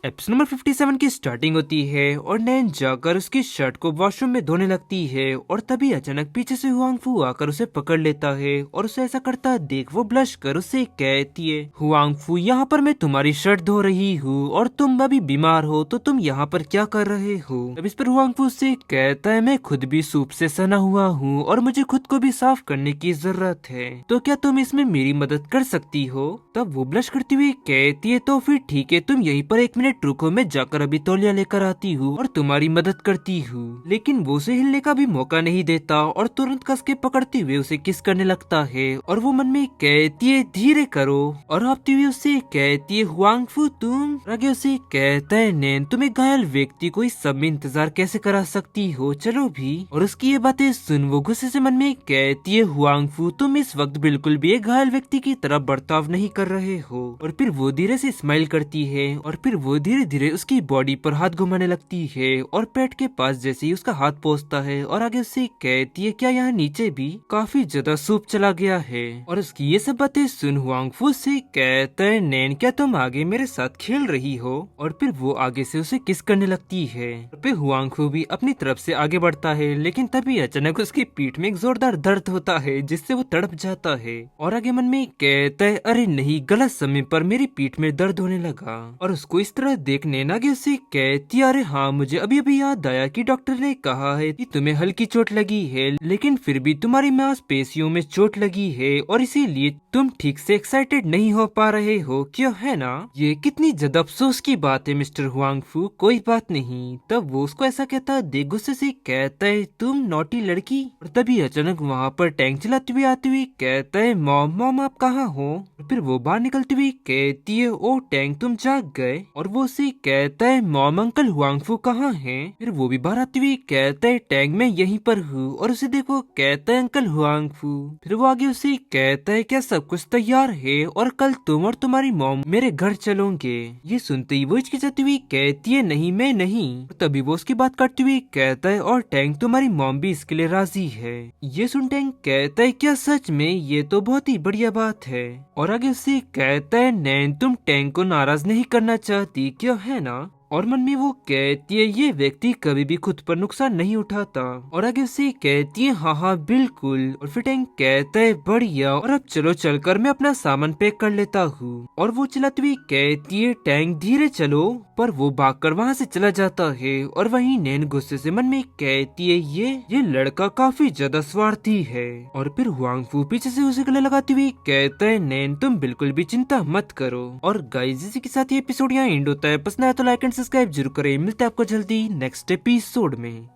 Episode number 57 की starting होती है और नैन जाकर उसकी शर्ट को वॉशरूम में धोने लगती है और तभी अचानक पीछे से हुआंगफू आकर उसे पकड़ लेता है और उसे ऐसा करता देख वो ब्लश कर उससे कहती है, हुआंगफू यहाँ पर मैं तुम्हारी शर्ट धो रही हूँ और तुम अभी बीमार हो तो तुम यहाँ पर क्या कर रहे हो। तब इस पर हुआंगफू उससे कहता है, मैं खुद भी सूप से सना हुआ हूँ और मुझे खुद को भी साफ करने की जरूरत है, तो क्या तुम इसमें मेरी मदद कर सकती हो। तब वो ब्लश करती हुई कहती है, तो फिर ठीक है, तुम यहीं पर 1 मिनट रुको, मैं जाकर अभी तौलिया लेकर आती हूँ और तुम्हारी मदद करती हूँ। लेकिन वो उसे हिलने का भी मौका नहीं देता और तुरंत कस के पकड़ते हुए उसे किस करने लगता है और वो मन में कहती है धीरे करो और आपती हुई उससे कहती है, हुआंगफू तुम। आगे उसे कहता है, नैन तुम एक घायल व्यक्ति को इस सब में इंतजार कैसे करा सकती हो, चलो भी। और उसकी ये बातें सुन वो गुस्से से मन में कहती है, हुआंगफू तुम इस वक्त बिल्कुल भी एक घायल व्यक्ति की तरह बर्ताव नहीं कर रहे हो। और फिर वो धीरे से स्माइल करती है और फिर वो धीरे धीरे उसकी बॉडी पर हाथ घुमाने लगती है और पेट के पास जैसे ही उसका हाथ पहुंचता है और आगे उससे कहती है, क्या यहाँ नीचे भी काफी ज्यादा सूप चला गया है। और उसकी ये सब बातें सुन हुआंगफू से कहता है, नैन क्या तुम आगे मेरे साथ खेल रही हो। और फिर वो आगे से उसे किस करने लगती है और फिर हुआंगफू भी अपनी तरफ से आगे बढ़ता है, लेकिन तभी अचानक उसकी पीठ में एक जोरदार दर्द होता है जिससे वो तड़प जाता है और आगे मन में कहता है, अरे नहीं, गलत समय पर मेरी पीठ में दर्द होने लगा। और उसको इस तरह देखने नागे उससे कहती, अरे हाँ, मुझे अभी अभी याद आया कि डॉक्टर ने कहा है कि तुम्हें हल्की चोट लगी है, लेकिन फिर भी तुम्हारी मांसपेशियों में चोट लगी है और इसीलिए तुम ठीक से एक्साइटेड नहीं हो पा रहे हो, क्यों, है ना। ये कितनी ज्यादा अफसोस की बात है मिस्टर हुआंगफू, कोई बात नहीं। तब वो उसको ऐसा कहता देख गुस्से से कहता है, तुम नॉटी लड़की। और तभी अचानक वहाँ पर टैंक चलाती हुई आती हुई कहता है, मॉम मॉम आप कहाँ हो। और फिर वो बाहर निकलती हुई कहती है, ओ टैंक तुम जाग गए। और वो उसे कहता है, मॉम अंकल हुआंगफू कहाँ हैं। फिर वो भी बाहर आती हुई कहता है, टैंक मैं यहीं पर हूँ। और उसे देखो कहता है, अंकल हुआंगफू। फिर वो आगे उसे कहता है, क्या सब कुछ तैयार है और कल तुम और तुम्हारी मॉम मेरे घर चलोगे। ये सुनते ही वो हिचकिचाती हुई कहती है, नहीं मैं नहीं। तभी वो उसकी बात करती हुई कहता है, और टैंक तुम्हारी मॉम भी इसके लिए राजी है। ये सुन टैंक कहता है, क्या सच में, ये तो बहुत ही बढ़िया बात है। और आगे उससे कहता है, नैन तुम टैंक को नाराज नहीं करना चाहती, क्यों, है ना। और मन में वो कहती है, ये व्यक्ति कभी भी खुद पर नुकसान नहीं उठाता। और आगे उसे कहती है, हाँ हाँ बिल्कुल। और फिर टैंक कहता है, बढ़िया, और अब चलो चलकर मैं अपना सामान पैक कर लेता हूँ। और वो चलाती हुई कहती है, टैंक धीरे चलो। पर वो भागकर वहाँ से चला जाता है और वहीं नैन गुस्से से मन में कहती है, ये लड़का काफी ज्यादा स्वार्थी है। और फिर हुआंगफू पीछे से उसे गले लगाती हुई कहता है, नैन तुम बिल्कुल भी चिंता मत करो। और गाइस इसी के साथ ये एपिसोड यहाँ एंड होता है। पसंद आया तो लाइक एंड सब्सक्राइब जरूर करें। मिलते हैं आपको जल्दी नेक्स्ट एपिसोड में।